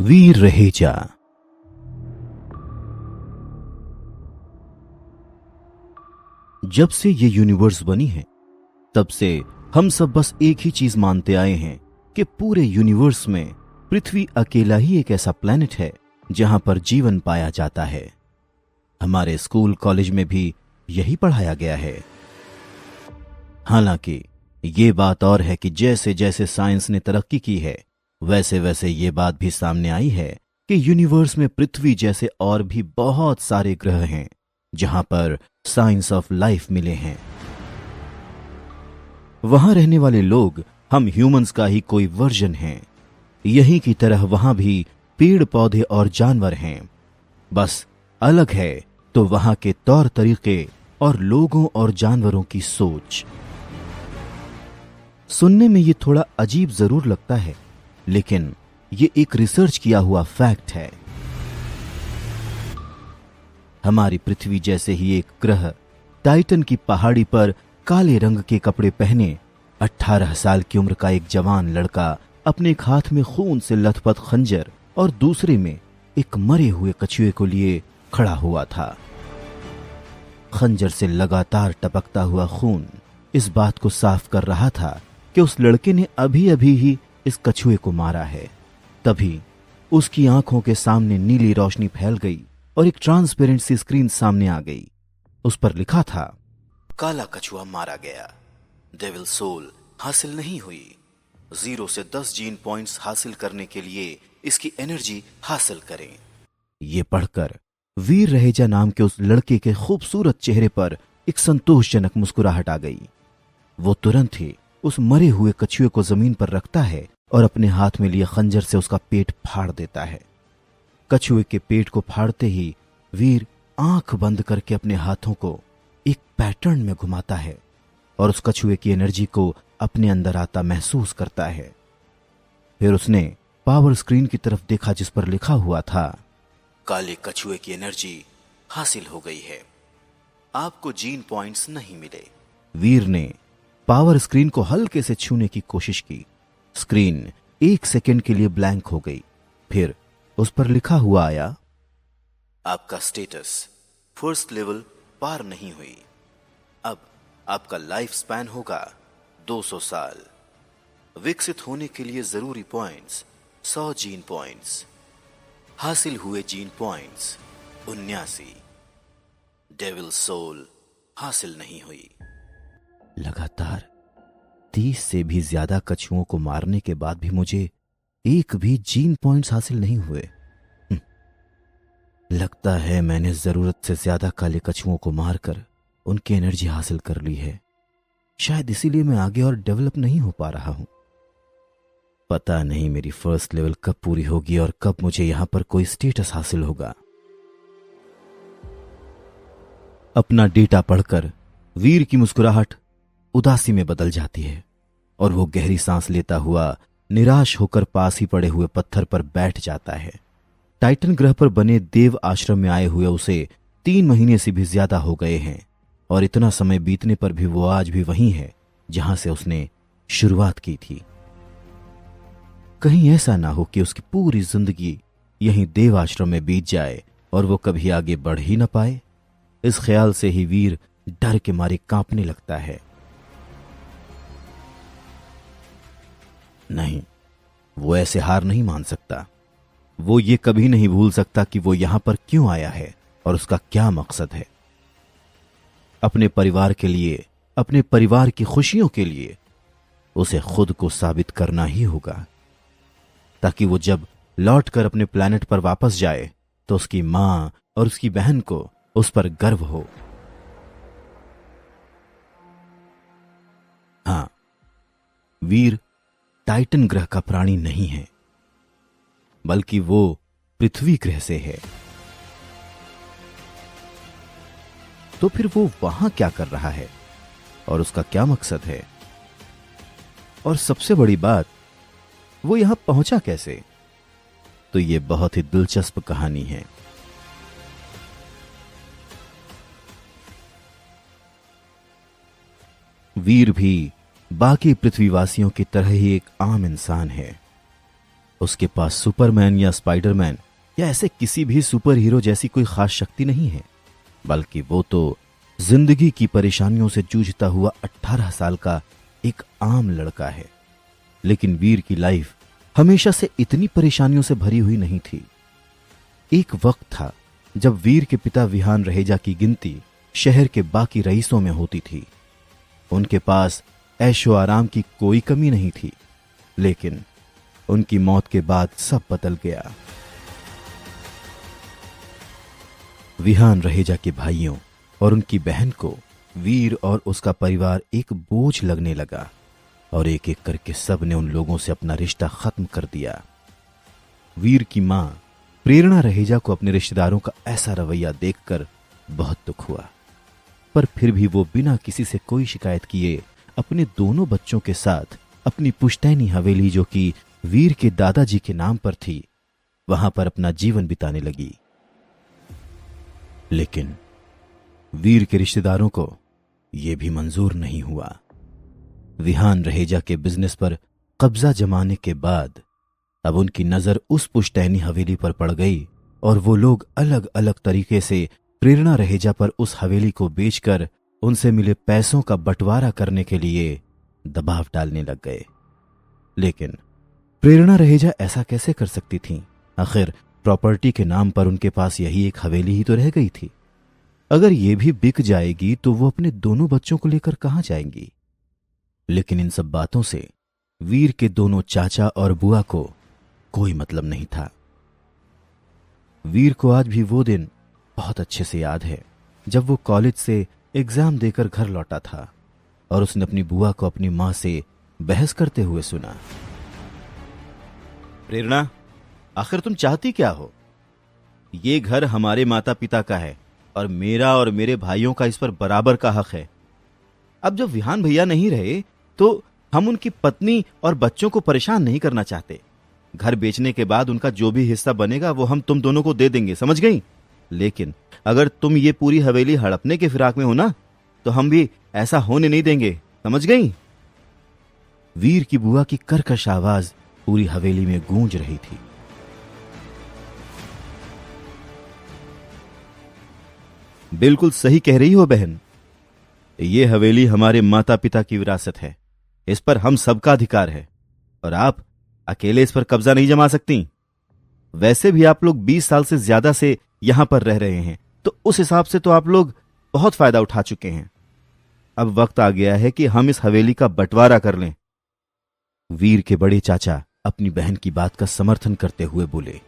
वीर रहेजा। जब से ये यूनिवर्स बनी है तब से हम सब बस एक ही चीज मानते आए हैं कि पूरे यूनिवर्स में पृथ्वी अकेला ही एक ऐसा प्लेनेट है जहां पर जीवन पाया जाता है। हमारे स्कूल कॉलेज में भी यही पढ़ाया गया है। हालांकि ये बात और है कि जैसे जैसे साइंस ने तरक्की की है वैसे वैसे ये बात भी सामने आई है कि यूनिवर्स में पृथ्वी जैसे और भी बहुत सारे ग्रह हैं जहां पर साइंस ऑफ लाइफ मिले हैं। वहां रहने वाले लोग हम ह्यूमंस का ही कोई वर्जन हैं। यहीं की तरह वहां भी पेड़ पौधे और जानवर हैं, बस अलग है तो वहां के तौर तरीके और लोगों और जानवरों की सोच। सुनने में ये थोड़ा अजीब जरूर लगता है, लेकिन ये एक रिसर्च किया हुआ फैक्ट है। हमारी पृथ्वी जैसे ही एक ग्रह टाइटन की पहाड़ी पर काले रंग के कपड़े पहने 18 साल की उम्र का एक जवान लड़का अपने एक हाथ में खून से लथपथ खंजर और दूसरे में एक मरे हुए कछुए को लिए खड़ा हुआ था। खंजर से लगातार टपकता हुआ खून इस बात को साफ कर रहा था कि उस लड़के ने अभी अभी ही इस कछुए को मारा है। तभी उसकी आंखों के सामने नीली रोशनी फैल गई और एक ट्रांसपेरेंट सी स्क्रीन सामने आ गई। उस पर लिखा था, काला कछुआ मारा गया, डेविल सोल हासिल नहीं हुई। 0 से 10 जीन पॉइंट्स हासिल करने के लिए इसकी एनर्जी हासिल करें। ये पढ़कर वीर रहेजा नाम के उस लड़के के खूबसूरत चेहरे पर एक संतोषजनक मुस्कुराहट आ गई। वो तुरंत ही उस मरे हुए कछुए को जमीन पर रखता है और अपने हाथ में लिए खंजर से उसका पेट फाड़ देता है। कछुए के पेट को फाड़ते ही वीर आंख बंद करके अपने हाथों को एक पैटर्न में घुमाता है और उस कछुए की एनर्जी को अपने अंदर आता महसूस करता है। फिर उसने पावर स्क्रीन की तरफ देखा जिस पर लिखा हुआ था, काले कछुए की एनर्जी हासिल हो गई है, आपको जीन पॉइंट्स नहीं मिले। वीर ने पावर स्क्रीन को हल्के से छूने की कोशिश की। स्क्रीन 1 सेकंड के लिए ब्लैंक हो गई। फिर उस पर लिखा हुआ आया, आपका स्टेटस फर्स्ट लेवल पार नहीं हुई, अब आपका लाइफ स्पैन होगा 200 साल। विकसित होने के लिए जरूरी पॉइंट्स 100 जीन पॉइंट्स, हासिल हुए जीन पॉइंट्स 79। डेविल सोल हासिल नहीं हुई। लगातार 30 से भी ज्यादा कछुओं को मारने के बाद भी मुझे एक भी जीन पॉइंट्स हासिल नहीं हुए। लगता है मैंने जरूरत से ज्यादा काले कछुओं को मारकर उनकी एनर्जी हासिल कर ली है। शायद इसीलिए मैं आगे और डेवलप नहीं हो पा रहा हूं। पता नहीं मेरी फर्स्ट लेवल कब पूरी होगी और कब मुझे यहां पर कोई स्टेटस हासिल होगा। अपना डेटा पढ़कर वीर की मुस्कुराहट उदासी में बदल जाती है और वो गहरी सांस लेता हुआ निराश होकर पास ही पड़े हुए पत्थर पर बैठ जाता है। टाइटन ग्रह पर बने देव आश्रम में आए हुए उसे 3 महीने से भी ज्यादा हो गए हैं और इतना समय बीतने पर भी वो आज भी वहीं है जहां से उसने शुरुआत की थी। कहीं ऐसा ना हो कि उसकी पूरी जिंदगी यहीं देव आश्रम में बीत जाए और वो कभी आगे बढ़ ही ना पाए। इस ख्याल से ही वीर डर के मारे कांपने लगता है। नहीं, वो ऐसे हार नहीं मान सकता। वो ये कभी नहीं भूल सकता कि वो यहां पर क्यों आया है और उसका क्या मकसद है। अपने परिवार के लिए, अपने परिवार की खुशियों के लिए उसे खुद को साबित करना ही होगा, ताकि वो जब लौटकर अपने प्लेनेट पर वापस जाए तो उसकी मां और उसकी बहन को उस पर गर्व हो। हां, वीर टाइटन ग्रह का प्राणी नहीं है, बल्कि वो पृथ्वी ग्रह से है। तो फिर वो वहां क्या कर रहा है और उसका क्या मकसद है? और सबसे बड़ी बात, वो यहां पहुंचा कैसे? तो ये बहुत ही दिलचस्प कहानी है। वीर भी बाकी पृथ्वीवासियों की तरह ही एक आम इंसान है। उसके पास सुपरमैन या स्पाइडरमैन या ऐसे किसी भी सुपर हीरो जैसी कोई खास शक्ति नहीं है, बल्कि वो तो जिंदगी की परेशानियों से जूझता हुआ 18 साल का एक आम लड़का है। लेकिन वीर की लाइफ हमेशा से इतनी परेशानियों से भरी हुई नहीं थी। एक वक्त था जब वीर के पिता विहान रहेजा की गिनती शहर के बाकी रईसों में होती थी। उनके पास ऐशो आराम की कोई कमी नहीं थी, लेकिन उनकी मौत के बाद सब बदल गया। विहान रहेजा के भाइयों और उनकी बहन को वीर और उसका परिवार एक बोझ लगने लगा और एक एक करके सब ने उन लोगों से अपना रिश्ता खत्म कर दिया। वीर की मां प्रेरणा रहेजा को अपने रिश्तेदारों का ऐसा रवैया देखकर बहुत दुख हुआ, पर फिर भी वो बिना किसी से कोई शिकायत किए अपने दोनों बच्चों के साथ अपनी पुश्तैनी हवेली, जो कि वीर के दादाजी के नाम पर थी, वहां पर अपना जीवन बिताने लगी। लेकिन वीर के रिश्तेदारों को यह भी मंजूर नहीं हुआ। विहान रहेजा के बिजनेस पर कब्जा जमाने के बाद अब उनकी नजर उस पुश्तैनी हवेली पर पड़ गई और वो लोग अलग अलग तरीके से प्रेरणा रहेजा पर उस हवेली को बेचकर उनसे मिले पैसों का बंटवारा करने के लिए दबाव डालने लग गए। लेकिन प्रेरणा रहेजा ऐसा कैसे कर सकती थीं? आखिर प्रॉपर्टी के नाम पर उनके पास यही एक हवेली ही तो रह गई थी। अगर ये भी बिक जाएगी तो वो अपने दोनों बच्चों को लेकर कहां जाएंगी? लेकिन इन सब बातों से वीर के दोनों चाचा और बुआ को कोई मतलब नहीं था। वीर को आज भी वो दिन बहुत अच्छे से याद है जब वो कॉलेज से एग्जाम देकर घर लौटा था और उसने अपनी बुआ को अपनी मां से बहस करते हुए सुना। प्रेरणा, आखिर तुम चाहती क्या हो? ये घर हमारे माता पिता का है और मेरा और मेरे भाइयों का इस पर बराबर का हक है। अब जब विहान भैया नहीं रहे तो हम उनकी पत्नी और बच्चों को परेशान नहीं करना चाहते। घर बेचने के बाद उनका जो भी हिस्सा बनेगा वो हम तुम दोनों को दे देंगे, समझ गई? लेकिन अगर तुम ये पूरी हवेली हड़पने के फिराक में हो ना, तो हम भी ऐसा होने नहीं देंगे, समझ गई? वीर की बुआ की कर्कश आवाज पूरी हवेली में गूंज रही थी। बिल्कुल सही कह रही हो बहन, ये हवेली हमारे माता पिता की विरासत है, इस पर हम सबका अधिकार है और आप अकेले इस पर कब्जा नहीं जमा सकती। वैसे भी आप लोग 20 साल से ज्यादा से यहां पर रह रहे हैं, तो उस हिसाब से तो आप लोग बहुत फायदा उठा चुके हैं। अब वक्त आ गया है कि हम इस हवेली का बंटवारा कर लें। वीर के बड़े चाचा अपनी बहन की बात का समर्थन करते हुए बोले।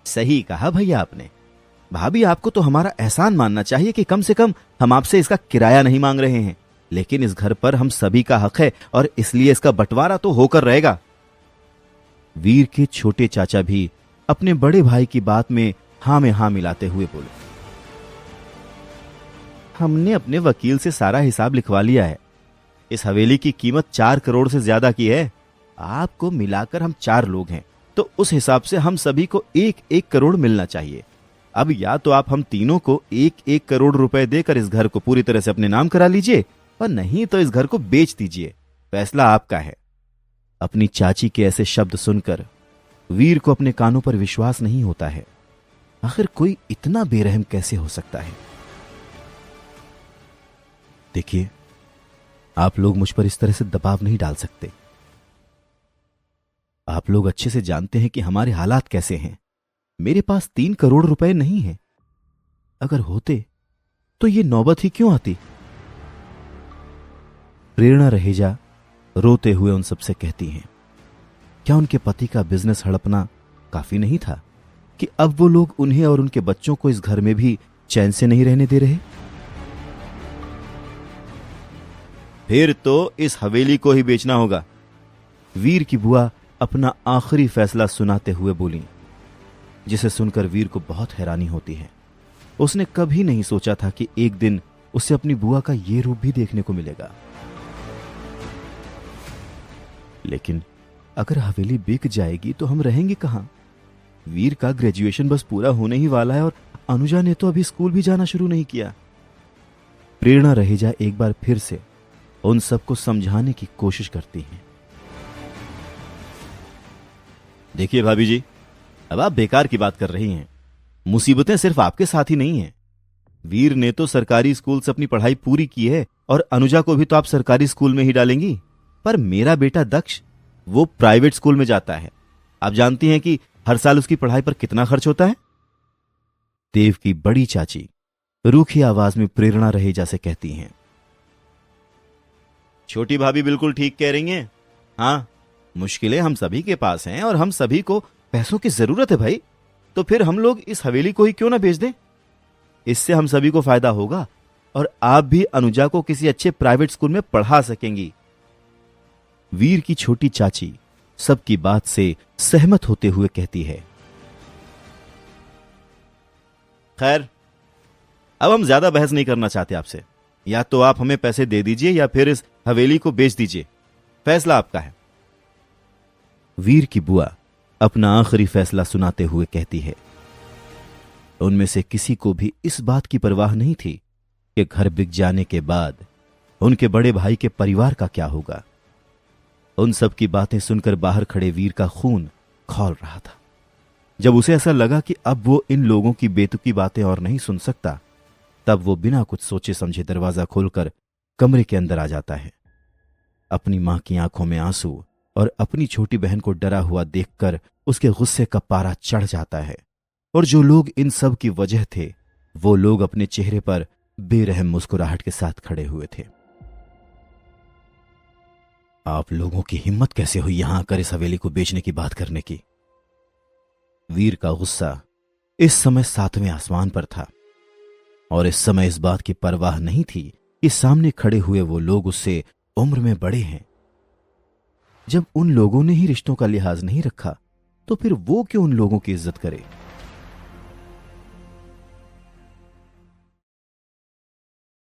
सही कहा भैया आपने। भाभी, आपको तो हमारा एहसान मानना चाहिए कि कम से कम हम आपसे इसका किराया नहीं मांग रहे हैं, लेकिन इस घर पर हम सभी का हक है और इसलिए इसका बंटवारा तो होकर रहेगा। वीर के छोटे चाचा भी अपने बड़े भाई की बात में हां में हां मिलाते हुए बोले। हमने अपने वकील से सारा हिसाब लिखवा लिया है। इस हवेली की कीमत 4 करोड़ से ज्यादा की है। आपको मिलाकर हम 4 लोग हैं, तो उस हिसाब से हम सभी को 1-1 करोड़ मिलना चाहिए। अब या तो आप हम तीनों को 1-1 करोड़ रुपए देकर इस घर को पूरी तरह से अपने नाम करा लीजिए, और नहीं तो इस घर को बेच दीजिए। फैसला आपका है। अपनी चाची के ऐसे शब्द सुनकर वीर को अपने कानों पर विश्वास नहीं होता है। आखिर कोई इतना बेरहम कैसे हो सकता है? देखिए, आप लोग मुझ पर इस तरह से दबाव नहीं डाल सकते। आप लोग अच्छे से जानते हैं कि हमारे हालात कैसे हैं। मेरे पास 3 करोड़ रुपए नहीं है। अगर होते तो ये नौबत ही क्यों आती? प्रेरणा रहेजा रोते हुए उन सबसे कहती हैं, क्या उनके पति का बिजनेस हड़पना काफी नहीं था कि अब वो लोग उन्हें और उनके बच्चों को इस घर में भी चैन से नहीं रहने दे रहे? फिर तो इस हवेली को ही बेचना होगा। वीर की बुआ अपना आखिरी फैसला सुनाते हुए बोली, जिसे सुनकर वीर को बहुत हैरानी होती है। उसने कभी नहीं सोचा था कि एक दिन उसे अपनी बुआ का ये रूप भी देखने को मिलेगा। लेकिन अगर हवेली बिक जाएगी तो हम रहेंगे कहां? वीर का ग्रेजुएशन बस पूरा होने ही वाला है और अनुजा ने तो अभी स्कूल भी जाना शुरू नहीं किया। प्रेरणा रहेजा एक बार फिर से उन सबको समझाने की कोशिश करती हैं। देखिए भाभी जी, अब आप बेकार की बात कर रही हैं। मुसीबतें सिर्फ आपके साथ ही नहीं हैं। वीर ने तो सरकारी स्कूल से अपनी पढ़ाई पूरी की है और अनुजा को भी तो आप सरकारी स्कूल में ही डालेंगी। पर मेरा बेटा दक्ष, वो प्राइवेट स्कूल में जाता है। आप जानती हैं कि हर साल उसकी पढ़ाई पर कितना खर्च होता है। देव की बड़ी चाची रूखी आवाज में प्रेरणा रहेजा से कहती हैं, छोटी भाभी बिल्कुल ठीक कह रही हैं। हाँ, मुश्किलें हम सभी के पास हैं और हम सभी को पैसों की जरूरत है भाई। तो फिर हम लोग इस हवेली को ही क्यों ना बेच दें। इससे हम सभी को फायदा होगा और आप भी अनुजा को किसी अच्छे प्राइवेट स्कूल में पढ़ा सकेंगी। वीर की छोटी चाची सबकी बात से सहमत होते हुए कहती है, खैर, अब हम ज्यादा बहस नहीं करना चाहते आपसे। या तो आप हमें पैसे दे दीजिए या फिर इस हवेली को बेच दीजिए। फैसला आपका है। वीर की बुआ अपना आखिरी फैसला सुनाते हुए कहती है। उनमें से किसी को भी इस बात की परवाह नहीं थी कि घर बिक जाने के बाद उनके बड़े भाई के परिवार का क्या होगा। उन सब की बातें सुनकर बाहर खड़े वीर का खून खौल रहा था। जब उसे ऐसा लगा कि अब वो इन लोगों की बेतुकी बातें और नहीं सुन सकता, तब वो बिना कुछ सोचे समझे दरवाजा खोलकर कमरे के अंदर आ जाता है। अपनी मां की आंखों में आंसू और अपनी छोटी बहन को डरा हुआ देखकर उसके गुस्से का पारा चढ़ जाता है। और जो लोग इन सब की वजह थे, वो लोग अपने चेहरे पर बेरहम मुस्कुराहट के साथ खड़े हुए थे। आप लोगों की हिम्मत कैसे हुई यहां आकर इस हवेली को बेचने की बात करने की। वीर का गुस्सा इस समय 7वें आसमान पर था और इस समय इस बात की परवाह नहीं थी कि सामने खड़े हुए वो लोग उससे उम्र में बड़े हैं। जब उन लोगों ने ही रिश्तों का लिहाज नहीं रखा, तो फिर वो क्यों उन लोगों की इज्जत करे।